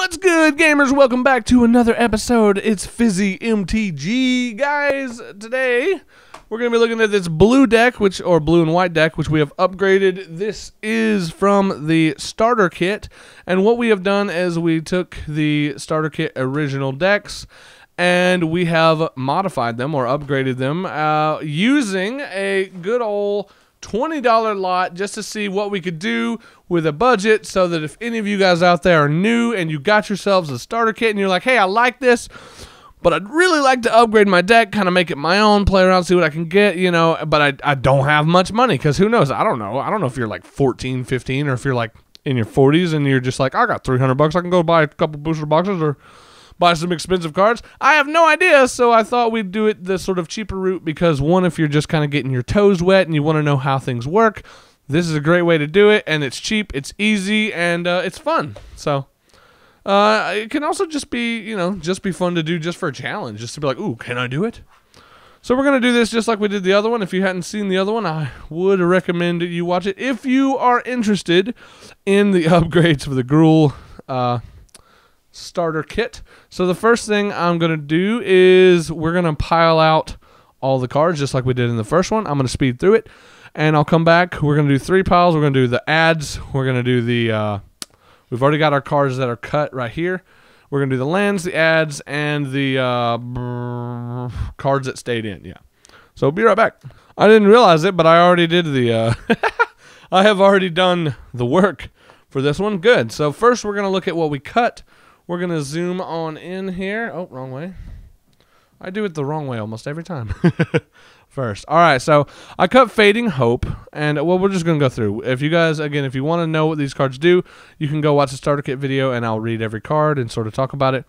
What's good, gamers? Welcome back to another episode. It's Fizzy MTG, guys. Today, we're going to be looking at this blue deck, or blue and white deck, which we have upgraded. This is from the starter kit, and what we have done is we took the starter kit original decks, and we have modified them or upgraded them using a good old $20 lot just to see what we could do with a budget, so that if any of you guys out there are new and you got yourselves a starter kit and you're like, hey, I like this, but I'd really like to upgrade my deck, kind of make it my own, play around, see what I can get, you know, but I don't have much money, because who knows? I don't know if you're like 14, 15, or if you're like in your 40s and you're just like, I got $300, I can go buy a couple booster boxes or buy some expensive cards. I have no idea, so I thought we'd do it the sort of cheaper route, because one, if you're just kind of getting your toes wet and you want to know how things work, this is a great way to do it, and it's cheap, it's easy, and it's fun. So it can also just be, you know, just be fun to do just for a challenge, just to be like, ooh, can I do it? So we're going to do this just like we did the other one. If you hadn't seen the other one, I would recommend you watch it if you are interested in the upgrades for the Gruul starter kit. So the first thing I'm going to do is we're going to pile out all the cards just like we did in the first one. I'm going to speed through it, and I'll come back. We're going to do 3 piles. We're going to do the ads. We're going to do the we've already got our cards that are cut right here. We're going to do the lands, the ads, and the cards that stayed in. Yeah. So we'll be right back. I didn't realize it, but I already did the I have already done the work for this one. Good. So first we're going to look at what we cut. We're going to zoom on in here. Oh, wrong way. I do it the wrong way almost every time. First. All right, so I cut Fading Hope, and well, we're just going to go through. If you guys, again, if you want to know what these cards do, you can go watch the starter kit video, and I'll read every card and sort of talk about it.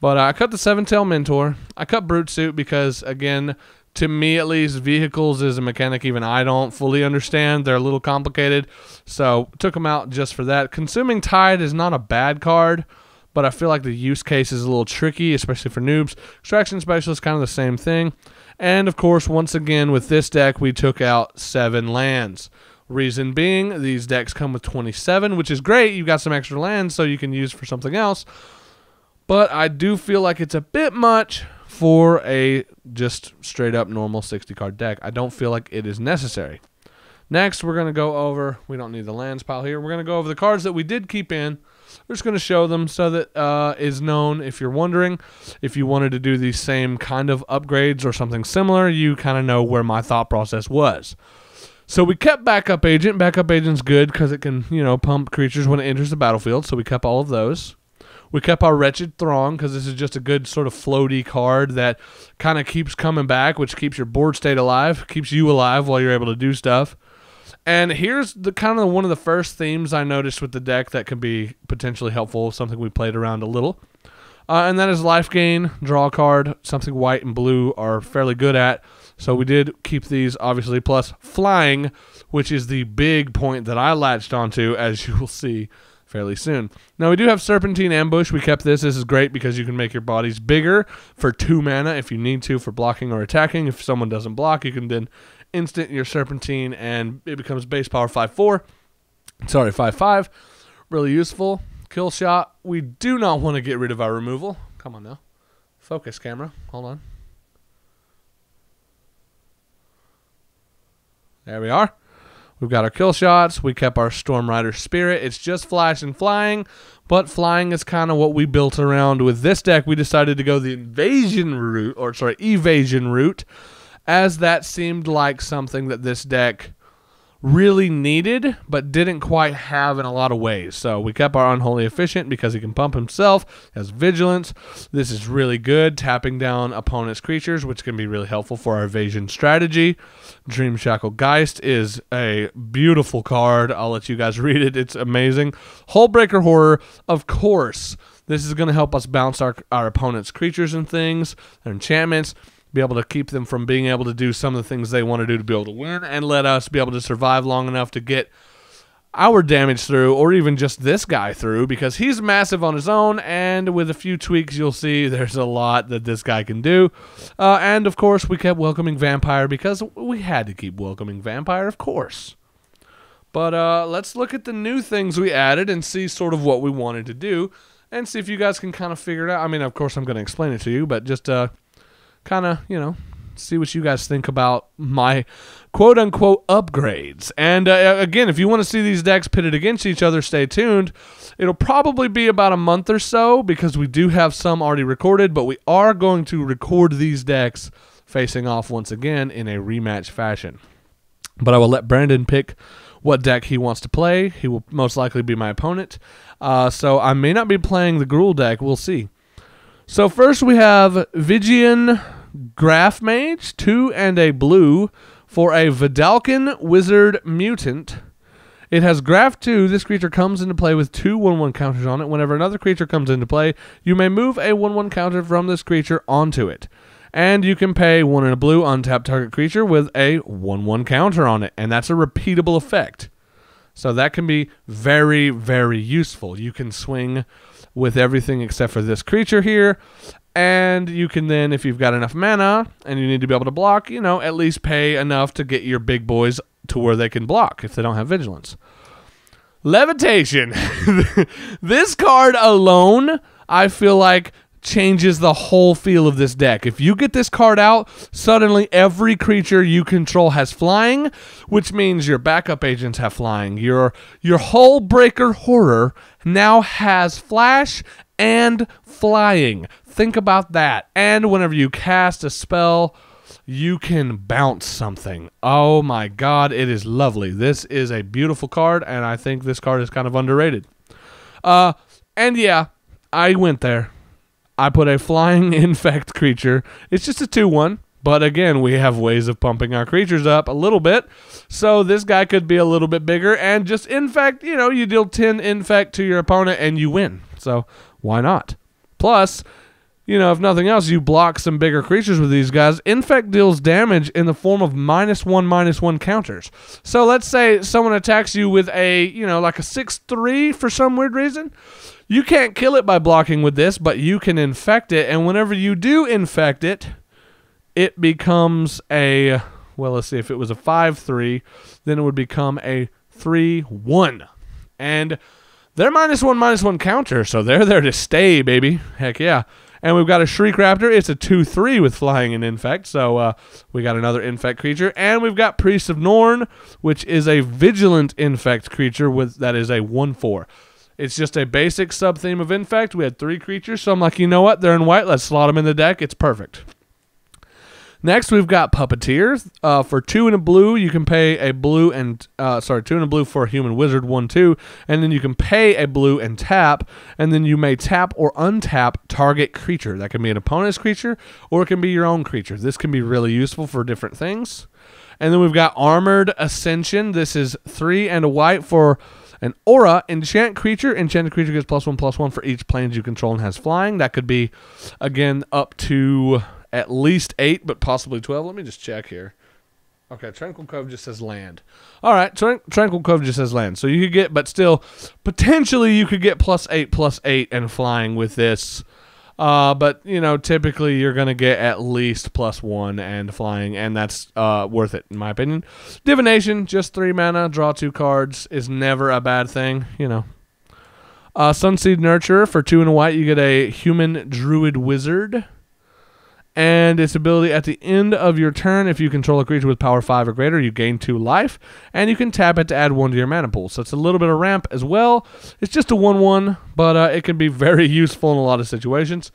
But I cut the Seven-Tail Mentor. I cut Brute Suit because, again, to me at least, vehicles is a mechanic even I don't fully understand. They're a little complicated, so took them out just for that. Consuming Tide is not a bad card, but I feel like the use case is a little tricky, especially for noobs. Extraction Specialist, kind of the same thing. And, of course, once again, with this deck, we took out 7 lands. Reason being, these decks come with 27, which is great. You've got some extra lands so you can use for something else. But I do feel like it's a bit much for a just straight-up normal 60-card deck. I don't feel like it is necessary. Next, we're going to go over, we don't need the lands pile here, we're going to go over the cards that we did keep in. We're just going to show them so that is known, if you're wondering, if you wanted to do these same kind of upgrades or something similar, you kind of know where my thought process was. So we kept Backup Agent. Backup Agent's good because it can, you know, pump creatures when it enters the battlefield, so we kept all of those. We kept our Wretched Throng because this is just a good sort of floaty card that kind of keeps coming back, which keeps your board state alive, keeps you alive while you're able to do stuff. And here's the kind of one of the first themes I noticed with the deck that can be potentially helpful, something we played around a little. And that is life gain, draw a card, something white and blue are fairly good at. So we did keep these, obviously, plus flying, which is the big point that I latched onto, as you will see fairly soon. Now, we do have Serpentine Ambush. We kept this. This is great because you can make your bodies bigger for 2 mana if you need to for blocking or attacking. If someone doesn't block, you can then instant your Serpentine, and it becomes base power 5/4. Sorry, 5/5. Really useful. Kill shot. We do not want to get rid of our removal. Come on now. Focus, camera. Hold on. There we are. We've got our kill shots. We kept our Stormrider Spirit. It's just flash and flying, but flying is kind of what we built around. With this deck, we decided to go the evasion route, as that seemed like something that this deck really needed, but didn't quite have in a lot of ways. So we kept our Unholy Officiant because he can pump himself, has Vigilance. This is really good, tapping down opponent's creatures, which can be really helpful for our evasion strategy. Dreamshackle Geist is a beautiful card. I'll let you guys read it. It's amazing. Hullbreaker Horror, of course. This is going to help us bounce our opponent's creatures and things, their enchantments, be able to keep them from being able to do some of the things they want to do to be able to win, and let us be able to survive long enough to get our damage through, or even just this guy through, because he's massive on his own, and with a few tweaks you'll see there's a lot that this guy can do. And of course we kept Welcoming Vampire because we had to keep Welcoming Vampire, of course. But let's look at the new things we added and see sort of what we wanted to do. and see if you guys can kind of figure it out. I mean, of course, I'm going to explain it to you, but just kind of, you know, see what you guys think about my quote-unquote upgrades. And again, if you want to see these decks pitted against each other, stay tuned. It'll probably be about a month or so because we do have some already recorded, but we are going to record these decks facing off once again in a rematch fashion. But I will let Brandon pick what deck he wants to play. He will most likely be my opponent. So I may not be playing the Gruul deck. We'll see. So first we have Vigean Graftmage, 2 and a blue for a Vidalcan Wizard Mutant. It has Graft 2. This creature comes into play with 2 1/1 counters on it. Whenever another creature comes into play, you may move a 1/1 counter from this creature onto it. And you can pay 1 and a blue, untap target creature with a 1/1 counter on it. And that's a repeatable effect. So that can be very, very useful. You can swing with everything except for this creature here. And you can then, if you've got enough mana and you need to be able to block, you know, at least pay enough to get your big boys to where they can block if they don't have vigilance. Levitation. This card alone, I feel like, changes the whole feel of this deck. If you get this card out, suddenly every creature you control has flying, which means your backup agents have flying. Your Hullbreaker Horror now has flash and flying. Think about that. And whenever you cast a spell, you can bounce something. Oh my god, it is lovely. This is a beautiful card, and I think this card is kind of underrated. And yeah, I went there. I put a flying infect creature. It's just a 2/1, but again, we have ways of pumping our creatures up a little bit. So this guy could be a little bit bigger and just infect, you know, you deal 10 infect to your opponent and you win. So why not? Plus, you know, if nothing else, you block some bigger creatures with these guys. Infect deals damage in the form of -1/-1 counters. So let's say someone attacks you with a, you know, like a 6/3 for some weird reason. You can't kill it by blocking with this, but you can infect it. And whenever you do infect it, it becomes a, well, let's see, if it was a 5/3, then it would become a 3/1. And they're -1/-1 counter, so they're there to stay, baby. Heck yeah. And we've got a Shriek Raptor. It's a 2/3 with flying and infect, so we got another infect creature. And we've got Priest of Norn, which is a vigilant infect creature with that is a 1/4. It's just a basic sub-theme of infect. We had 3 creatures, so I'm like, you know what? They're in white. Let's slot them in the deck. It's perfect. Next, we've got Puppeteer. For 2 and a blue, you can pay a blue and 2 and a blue for a human wizard 1/2, and then you can pay a blue and tap, and then you may tap or untap target creature. That can be an opponent's creature, or it can be your own creature. This can be really useful for different things. And then we've got Armored Ascension. This is 3 and a white for an aura. Enchant creature. Enchanted creature gets +1/+1 for each planes you control and has flying. That could be, again, up to at least 8, but possibly 12. Let me just check here. Okay, Tranquil Cove just says land. All right, Tranquil Cove just says land. So you could get, but still, potentially you could get +8/+8 and flying with this. But, you know, typically you're going to get at least +1 and flying, and that's worth it, in my opinion. Divination, just 3 mana, draw 2 cards, is never a bad thing, you know. Sunseed Nurturer, for 2 and a white, you get a human druid wizard. And its ability at the end of your turn, if you control a creature with power 5 or greater, you gain 2 life, and you can tap it to add 1 to your mana pool. So it's a little bit of ramp as well. It's just a 1/1, but it can be very useful in a lot of situations.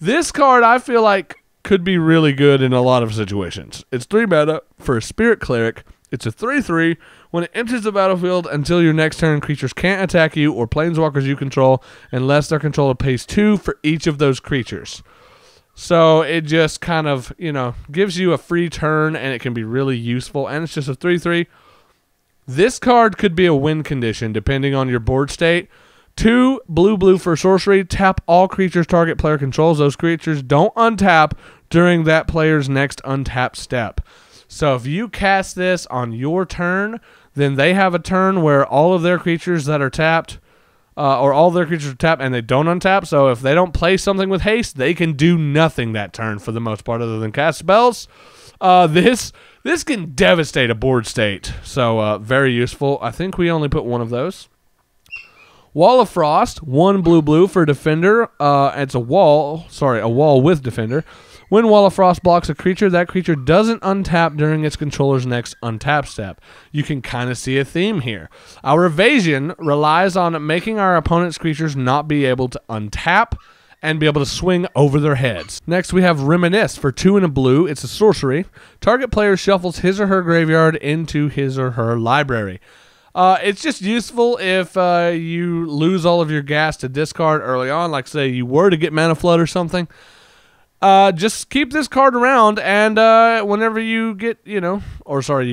This card, I feel like, could be really good in a lot of situations. It's 3 mana for a Spirit Cleric. It's a 3/3. When it enters the battlefield, until your next turn, creatures can't attack you or planeswalkers you control unless their controller pays 2 for each of those creatures. So it just kind of, you know, gives you a free turn, and it can be really useful. And it's just a 3/3. This card could be a win condition, depending on your board state. 2 blue for sorcery. Tap all creatures target player controls. Those creatures don't untap during that player's next untap step. So if you cast this on your turn, then they have a turn where all of their creatures that are tapped, or all their creatures are tapped and they don't untap. So if they don't play something with haste, they can do nothing that turn for the most part other than cast spells. This can devastate a board state. So very useful. I think we only put 1 of those. Wall of Frost, 1 blue for Defender. It's a wall with Defender. When Wall of Frost blocks a creature, that creature doesn't untap during its controller's next untap step. You can kind of see a theme here. Our evasion relies on making our opponent's creatures not be able to untap and be able to swing over their heads. Next, we have Reminisce for 2 and a blue. It's a sorcery. Target player shuffles his or her graveyard into his or her library. It's just useful if you lose all of your gas to discard early on, like say you were to get Mana Flood or something. Just keep this card around, and whenever you get, you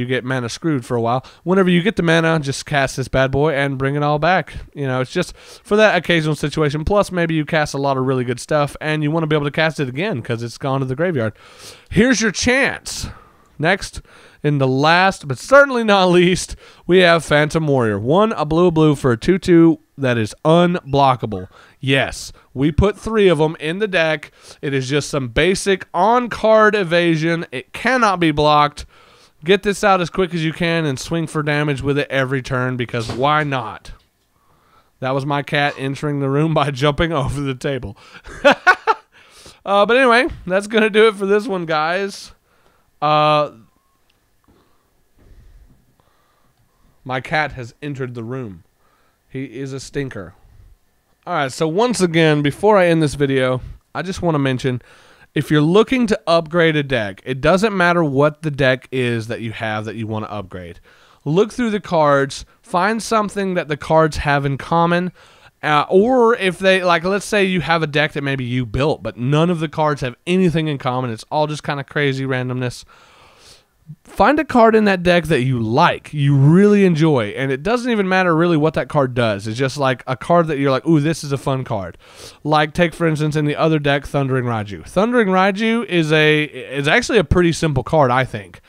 get mana screwed for a while. Whenever you get the mana, just cast this bad boy and bring it all back. It's just for that occasional situation. Plus, maybe you cast a lot of really good stuff, and you want to be able to cast it again because it's gone to the graveyard. Here's your chance. Next, in the last, but certainly not least, we have Phantom Warrior. 1 a blue for a 2/2 that is unblockable. Yes, we put 3 of them in the deck. It is just some basic on-card evasion. It cannot be blocked. Get this out as quick as you can and swing for damage with it every turn, because why not? That was my cat entering the room by jumping over the table. But anyway, that's going to do it for this one, guys. My cat has entered the room. He is a stinker. Alright, so once again, before I end this video, I just want to mention, if you're looking to upgrade a deck, it doesn't matter what the deck is that you have that you want to upgrade. Look through the cards, find something that the cards have in common, or if they, like, let's say you have a deck that maybe you built, but none of the cards have anything in common. It's all just kind of crazy randomness. Find a card in that deck that you like, you really enjoy, and it doesn't even matter really what that card does. It's just like a card that you're like, ooh, this is a fun card. Like, take for instance in the other deck, Thundering Raiju. Thundering Raiju is actually a pretty simple card, I think,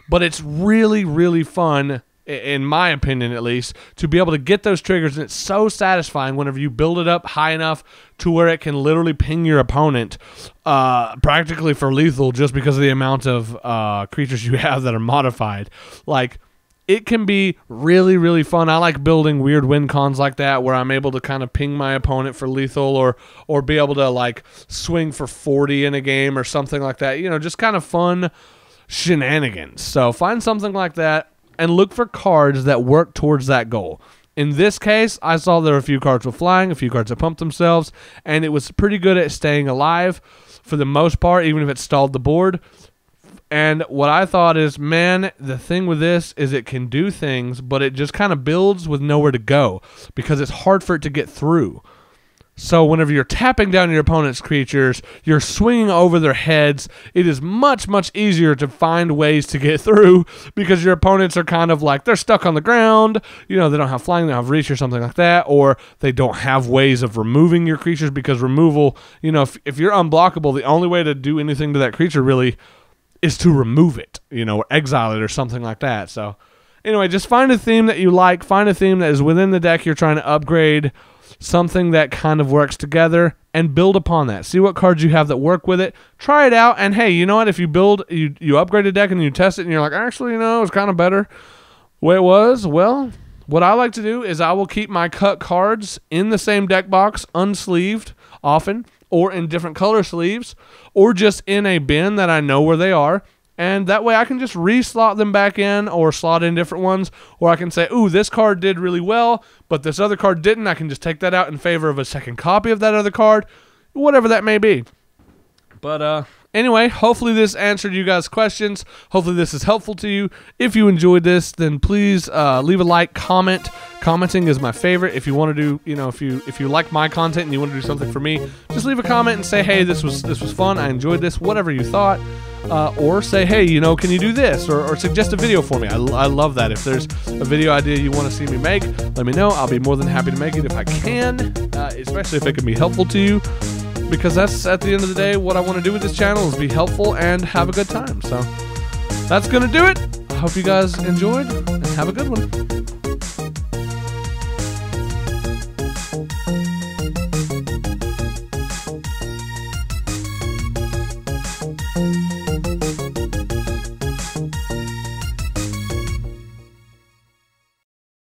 but it's really, really fun, in my opinion at least, to be able to get those triggers, and it's so satisfying whenever you build it up high enough to where it can literally ping your opponent practically for lethal just because of the amount of creatures you have that are modified. Like, it can be really, really fun. I like building weird win cons like that where I'm able to kind of ping my opponent for lethal or be able to, like, swing for 40 in a game or something like that. Just kind of fun shenanigans. So find something like that and look for cards that work towards that goal. In this case, I saw there were a few cards with flying, a few cards that pumped themselves, and it was pretty good at staying alive for the most part, even if it stalled the board. And what I thought is, man, the thing with this is it can do things, but it just kind of builds with nowhere to go because it's hard for it to get through. So whenever you're tapping down your opponent's creatures, you're swinging over their heads, it is much, much easier to find ways to get through because your opponents are kind of like, they're stuck on the ground, they don't have flying, they don't have reach or something like that, or they don't have ways of removing your creatures because removal, if you're unblockable, the only way to do anything to that creature really is to remove it, or exile it or something like that. So anyway, just find a theme that you like, find a theme that is within the deck you're trying to upgrade, something that kind of works together, and build upon that. See what cards you have that work with it. Try it out, and hey, you know what? If you build, you upgrade a deck and you test it, and you're like, actually, it's kind of better the way it was. Well, what I like to do is I will keep my cut cards in the same deck box, unsleeved often, or in different color sleeves, or just in a bin that I know where they are. And that way I can just re-slot them back in or slot in different ones. Or I can say, ooh, this card did really well, but this other card didn't. I can just take that out in favor of a second copy of that other card. Whatever that may be. But anyway, hopefully this answered you guys' questions. Hopefully this is helpful to you. If you enjoyed this, then please leave a like, comment. Commenting is my favorite. If you want to do, if you like my content and you want to do something for me, just leave a comment and say, hey, this was fun. I enjoyed this. Whatever you thought. Or say, hey, can you do this? Or suggest a video for me. I love that. If there's a video idea you want to see me make, let me know. I'll be more than happy to make it if I can, especially if it can be helpful to you. Because that's, at the end of the day, what I want to do with this channel is be helpful and have a good time. So that's going to do it. I hope you guys enjoyed, and have a good one.